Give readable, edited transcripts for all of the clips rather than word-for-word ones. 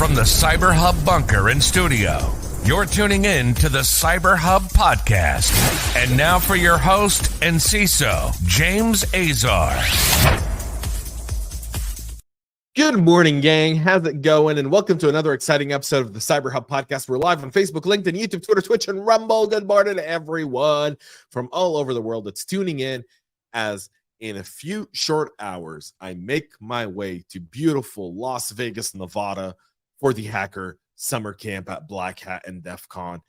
From the CyberHub bunker and studio, you're tuning in to the CyberHub Podcast. And now for your host and CISO, James Azar. Good morning, gang. How's it going? And welcome to another exciting episode of the CyberHub Podcast. We're live on Facebook, LinkedIn, YouTube, Twitter, Twitch, and Rumble. Good morning to everyone from all over the world that's tuning in, as in a few short hours, I make my way to beautiful Las Vegas, Nevada for the Hacker Summer Camp at Black Hat and DEF CON.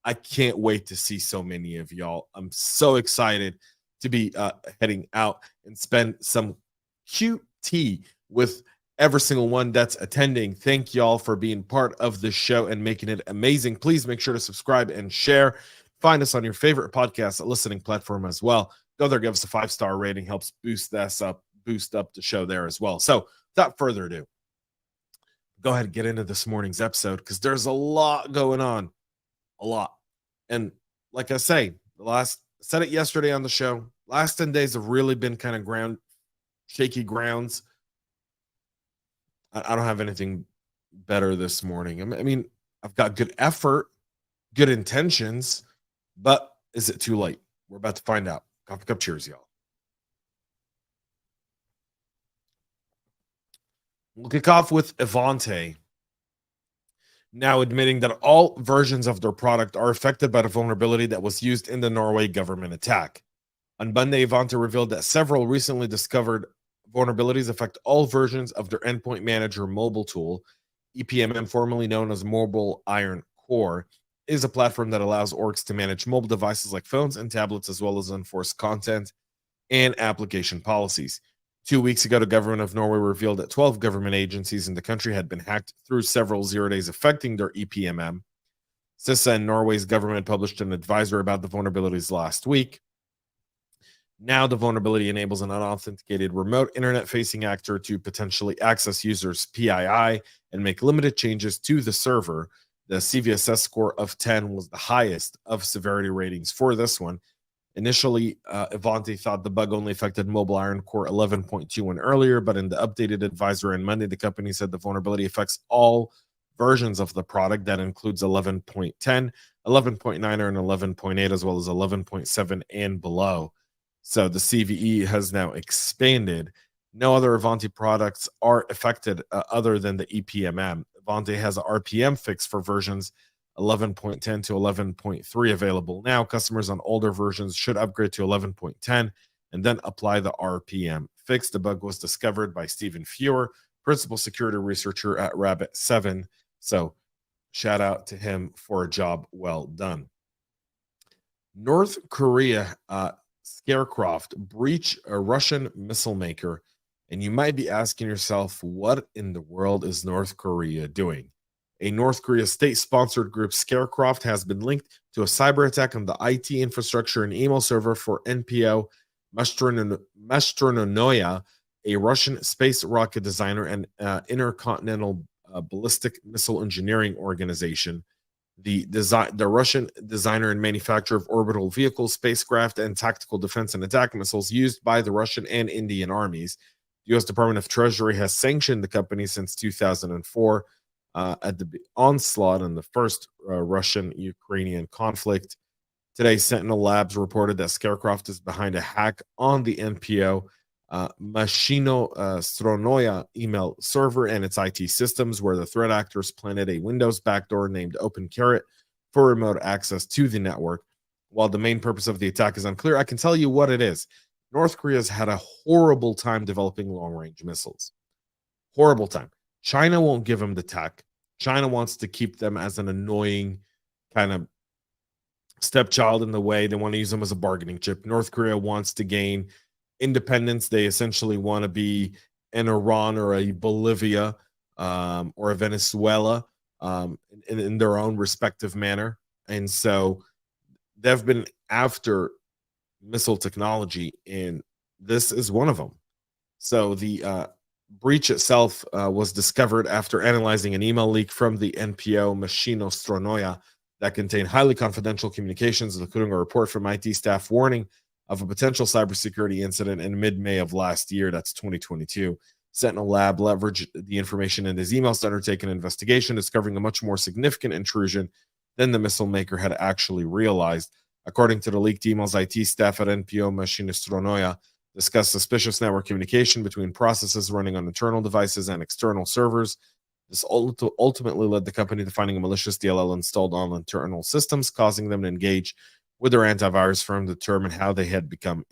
I can't wait to see so many of y'all. I'm so excited to be heading out and spend some QT with every single one that's attending. Thank y'all for being part of the show and making it amazing. Please make sure to subscribe and share. Find us on your favorite podcast listening platform as well. Go there, give us a 5-star rating, helps boost up the show there as well. So without further ado, go ahead and get into this morning's episode because there's a lot going on. A lot. And like I said it yesterday on the show, last 10 days have really been kind of shaky grounds. I don't have anything better this morning. I mean, I've got good effort, good intentions, but is it too late? We're about to find out. Coffee cup cheers, y'all. We'll kick off with Ivanti, now admitting that all versions of their product are affected by the vulnerability that was used in the Norway government attack. On Monday, Ivanti revealed that several recently discovered vulnerabilities affect all versions of their Endpoint Manager mobile tool. EPMM, formerly known as Mobile Iron Core, is a platform that allows orgs to manage mobile devices like phones and tablets, as well as enforce content and application policies. 2 weeks ago, the government of Norway revealed that 12 government agencies in the country had been hacked through several 0 days, affecting their EPMM. CISA and Norway's government published an advisory about the vulnerabilities last week. Now, the vulnerability enables an unauthenticated remote internet-facing actor to potentially access users' PII and make limited changes to the server. The CVSS score of 10 was the highest of severity ratings for this one. Initially, Ivanti thought the bug only affected Mobile Iron Core 11.2 and earlier, but in the updated advisory on Monday, the company said the vulnerability affects all versions of the product. That includes 11.10, 11.9, and 11.8, as well as 11.7 and below. So the CVE has now expanded. No other Ivanti products are affected other than the EPMM. Ivanti has a RPM fix for versions 11.10 to 11.3 available now. Customers on older versions should upgrade to 11.10 and then apply the RPM fix. The bug was discovered by Stephen Feuer, principal security researcher at Rabbit7. So shout out to him for a job well done. North Korea ScarCruft breach a Russian missile maker, and you might be asking yourself, what in the world is North Korea doing? A North Korea state-sponsored group, ScarCruft, has been linked to a cyber attack on the IT infrastructure and email server for NPO Masquerading, a Russian space rocket designer and intercontinental ballistic missile engineering organization. The Russian designer and manufacturer of orbital vehicles, spacecraft, and tactical defense and attack missiles used by the Russian and Indian armies. The U.S. Department of Treasury has sanctioned the company since 2004 at the onslaught in the first Russian-Ukrainian conflict. Today, Sentinel Labs reported that ScarCruft is behind a hack on the NPO Masquerading email server and its IT systems, where the threat actors planted a Windows backdoor named OpenCarrot for remote access to the network. While the main purpose of the attack is unclear, I can tell you what it is. North Korea's had a horrible time developing long-range missiles. Horrible time. China won't give them the tech. China wants to keep them as an annoying kind of stepchild in the way. They want to use them as a bargaining chip. North Korea wants to gain independence. They essentially want to be an Iran or a Bolivia or a Venezuela in their own respective manner. And so they've been after missile technology, and this is one of them. So the breach itself was discovered after analyzing an email leak from the NPO Masquerading that contained highly confidential communications, including a report from IT staff warning of a potential cybersecurity incident in mid-May of last year. That's 2022. Sentinel Lab leveraged the information in his emails to undertake an investigation, discovering a much more significant intrusion than the missile maker had actually realized. According to the leaked emails, IT staff at NPO Masquerading discussed suspicious network communication between processes running on internal devices and external servers. This ultimately led the company to finding a malicious DLL installed on internal systems, causing them to engage with their antivirus firm to determine how they had become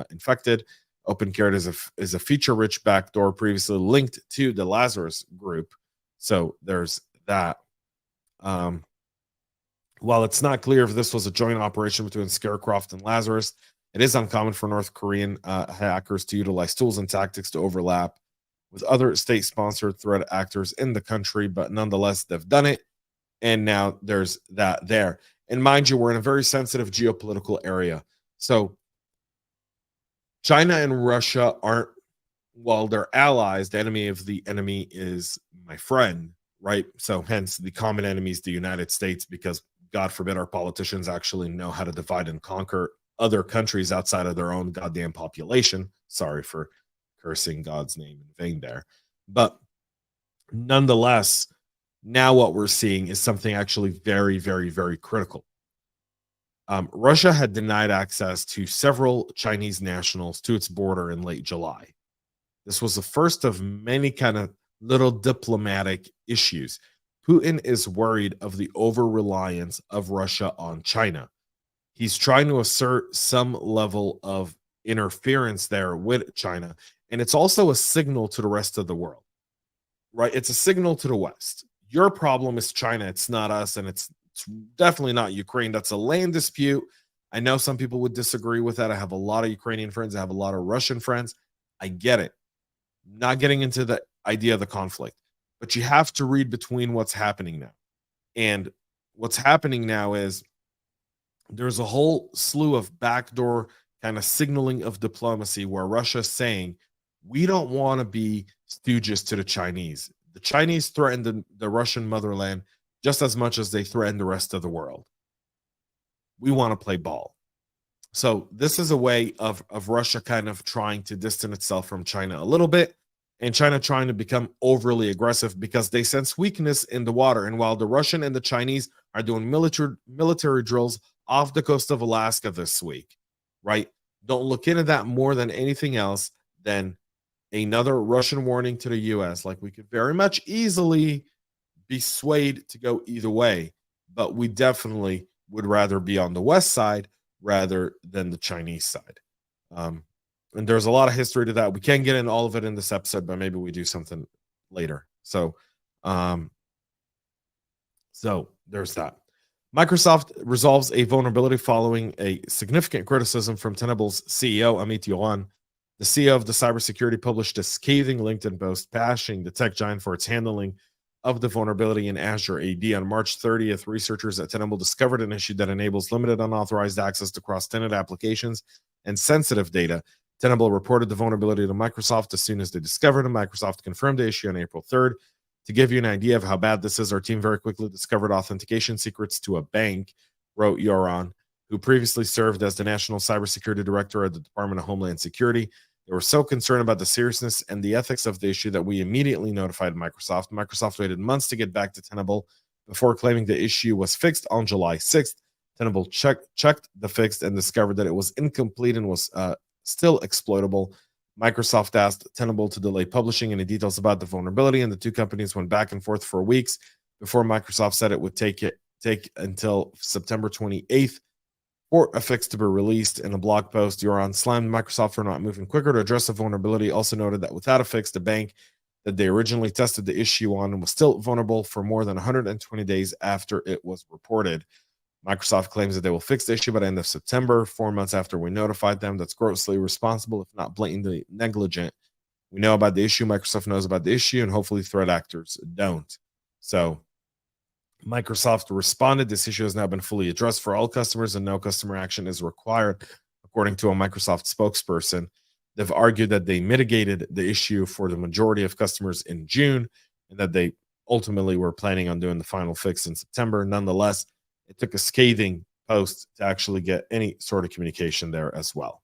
infected. OpenCare is a feature-rich backdoor previously linked to the Lazarus group. So there's that. While it's not clear if this was a joint operation between ScarCruft and Lazarus, it is uncommon for North Korean hackers to utilize tools and tactics to overlap with other state-sponsored threat actors in the country, but nonetheless, they've done it, and now there's that there. And mind you, we're in a very sensitive geopolitical area. So China and Russia aren't, while they're allies, the enemy of the enemy is my friend, right? So hence the common enemy is the United States, because God forbid our politicians actually know how to divide and conquer other countries outside of their own goddamn population. Sorry for cursing God's name in vain there. But nonetheless, now what we're seeing is something actually very, very, very critical. Russia had denied access to several Chinese nationals to its border in late July. This was the first of many kind of little diplomatic issues. Putin is worried of the over-reliance of Russia on China. He's trying to assert some level of interference there with China. And it's also a signal to the rest of the world, right? It's a signal to the West. Your problem is China. It's not us. And it's definitely not Ukraine. That's a land dispute. I know some people would disagree with that. I have a lot of Ukrainian friends. I have a lot of Russian friends. I get it. Not getting into the idea of the conflict, but you have to read between what's happening now. And what's happening now is there's a whole slew of backdoor kind of signaling of diplomacy where Russia's saying, we don't want to be stooges to the Chinese. The Chinese threaten the Russian motherland just as much as they threaten the rest of the world. We want to play ball. So this is a way of Russia kind of trying to distance itself from China a little bit, and China trying to become overly aggressive because they sense weakness in the water. And while the Russian and the Chinese are doing military drills off the coast of Alaska this week, right? Don't look into that more than anything else than another Russian warning to the U.S. Like, we could very much easily be swayed to go either way, but we definitely would rather be on the West side rather than the Chinese side. And there's a lot of history to that. We can't get in all of it in this episode, but maybe we do something later. So there's that. Microsoft resolves a vulnerability following a significant criticism from Tenable's CEO, Iveta. The CEO of the Cybersecurity published a scathing LinkedIn post bashing the tech giant for its handling of the vulnerability in Azure AD. On March 30th, researchers at Tenable discovered an issue that enables limited unauthorized access to cross-tenant applications and sensitive data. Tenable reported the vulnerability to Microsoft as soon as they discovered it. Microsoft confirmed the issue on April 3rd. To give you an idea of how bad this is, our team very quickly discovered authentication secrets to a bank, wrote Yoron, who previously served as the National Cybersecurity Director at the Department of Homeland Security. They were so concerned about the seriousness and the ethics of the issue that we immediately notified Microsoft. Microsoft waited months to get back to Tenable before claiming the issue was fixed on July 6th. Tenable checked the fix and discovered that it was incomplete and was still exploitable. Microsoft asked Tenable to delay publishing any details about the vulnerability, and the two companies went back and forth for weeks before Microsoft said it would take until September 28th for a fix to be released. In a blog post, Yoron slammed Microsoft for not moving quicker to address the vulnerability. Also noted that without a fix, the bank that they originally tested the issue on was still vulnerable for more than 120 days after it was reported. Microsoft claims that they will fix the issue by the end of September, 4 months after we notified them. That's grossly irresponsible, if not blatantly negligent. We know about the issue. Microsoft knows about the issue, and hopefully threat actors don't. So Microsoft responded. This issue has now been fully addressed for all customers, and no customer action is required, according to a Microsoft spokesperson. They've argued that they mitigated the issue for the majority of customers in June, and that they ultimately were planning on doing the final fix in September. Nonetheless, it took a scathing post to actually get any sort of communication there as well.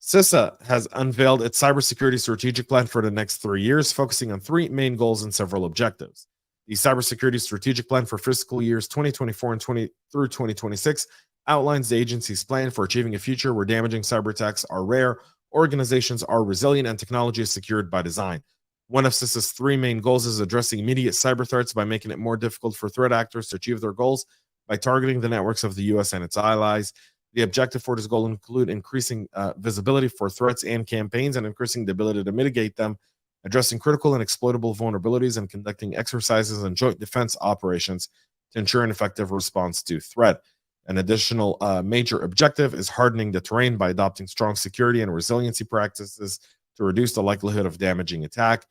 CISA has unveiled its cybersecurity strategic plan for the next 3 years, focusing on 3 main goals and several objectives. The cybersecurity strategic plan for fiscal years 2024 and 2026 outlines the agency's plan for achieving a future where damaging cyber attacks are rare, organizations are resilient, and technology is secured by design. One of CISA's 3 main goals is addressing immediate cyber threats by making it more difficult for threat actors to achieve their goals by targeting the networks of the U.S. and its allies. The objective for this goal include increasing visibility for threats and campaigns and increasing the ability to mitigate them, addressing critical and exploitable vulnerabilities, and conducting exercises and joint defense operations to ensure an effective response to threat. An additional major objective is hardening the terrain by adopting strong security and resiliency practices to reduce the likelihood of damaging attack.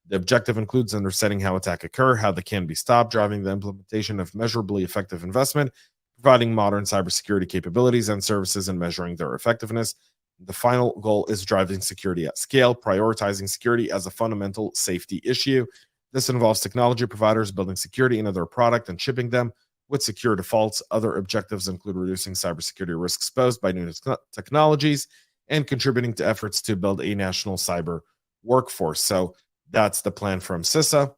The objective includes understanding how attacks occur, how they can be stopped, driving the implementation of measurably effective investment, providing modern cybersecurity capabilities and services, and measuring their effectiveness. The final goal is driving security at scale, prioritizing security as a fundamental safety issue. This involves technology providers building security into their product and shipping them with secure defaults. Other objectives include reducing cybersecurity risks posed by new technologies and contributing to efforts to build a national cyber workforce. So that's the plan from CISA.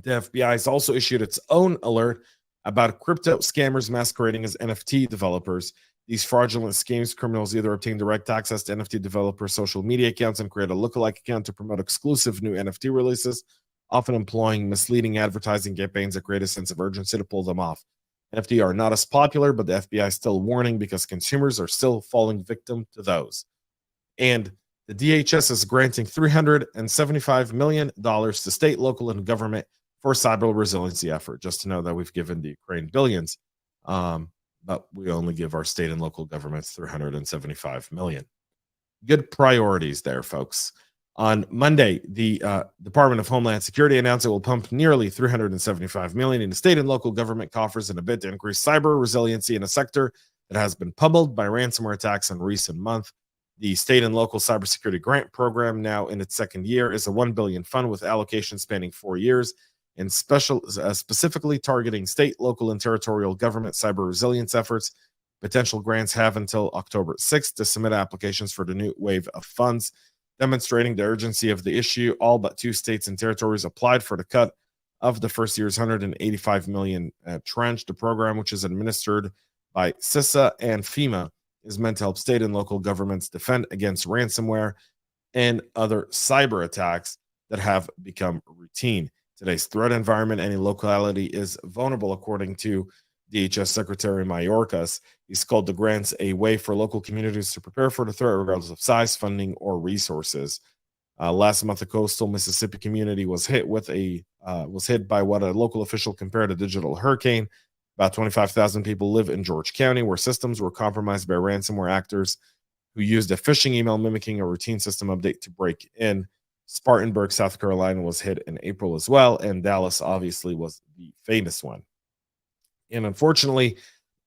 The FBI has also issued its own alert about crypto scammers masquerading as NFT developers. These fraudulent schemes, criminals either obtain direct access to NFT developers' social media accounts and create a lookalike account to promote exclusive new NFT releases, often employing misleading advertising campaigns that create a sense of urgency to pull them off. NFT are not as popular, but the FBI is still warning because consumers are still falling victim to those. And the DHS is granting $375 million to state, local, and government for cyber resiliency effort. Just to know that we've given the Ukraine billions, but we only give our state and local governments $375 million. Good priorities there, folks. On Monday, the Department of Homeland Security announced it will pump nearly $375 million into state and local government coffers in a bid to increase cyber resiliency in a sector that has been pummeled by ransomware attacks in recent months. The state and local cybersecurity grant program, now in its second year, is a $1 billion fund with allocation spanning 4 years and specifically targeting state, local, and territorial government cyber resilience efforts. Potential grants have until October 6th to submit applications for the new wave of funds. Demonstrating the urgency of the issue, all but 2 states and territories applied for the cut of the first year's $185 million tranche. The program, which is administered by CISA and FEMA, is meant to help state and local governments defend against ransomware and other cyber attacks that have become routine. Today's threat environment, any locality is vulnerable, according to DHS Secretary Mayorkas. He's called the grants a way for local communities to prepare for the threat, regardless of size, funding, or resources. Last month, the coastal Mississippi community was hit by what a local official compared a digital hurricane. About 25,000 people live in George County, where systems were compromised by ransomware actors who used a phishing email mimicking a routine system update to break in. Spartanburg, South Carolina, was hit in April as well, and Dallas obviously was the famous one. And unfortunately,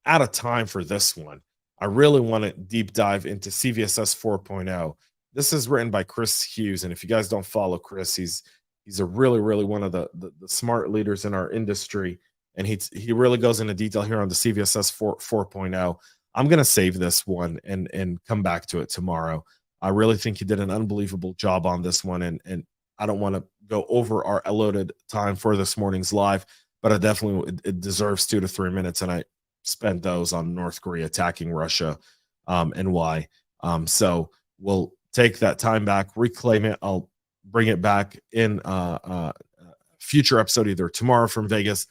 out of time for this one, I really want to deep dive into CVSS 4.0. This is written by Chris Hughes, and if you guys don't follow Chris, he's a really one of the smart leaders in our industry, and he really goes into detail here on the CVSS 4.0. I'm going to save this one and come back to it tomorrow. I really think he did an unbelievable job on this one, and I don't want to go over our allotted time for this morning's live, but it deserves 2 to 3 minutes, and I spent those on North Korea attacking Russia and why. So we'll take that time back, reclaim it. I'll bring it back in a future episode, either tomorrow from Vegas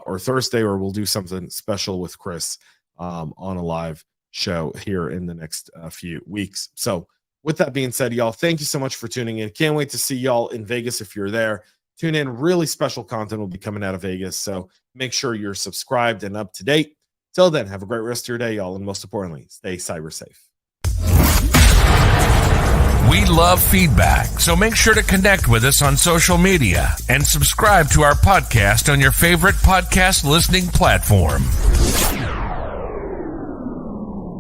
or Thursday, or we'll do something special with Chris on a live show here in the next few weeks. So with that being said, y'all, thank you so much for tuning in. Can't wait to see y'all in Vegas if you're there. Tune in. Really special content will be coming out of Vegas, so make sure you're subscribed and up to date. Till then, have a great rest of your day, y'all, and most importantly, stay cyber safe. We love feedback, so make sure to connect with us on social media and subscribe to our podcast on your favorite podcast listening platform.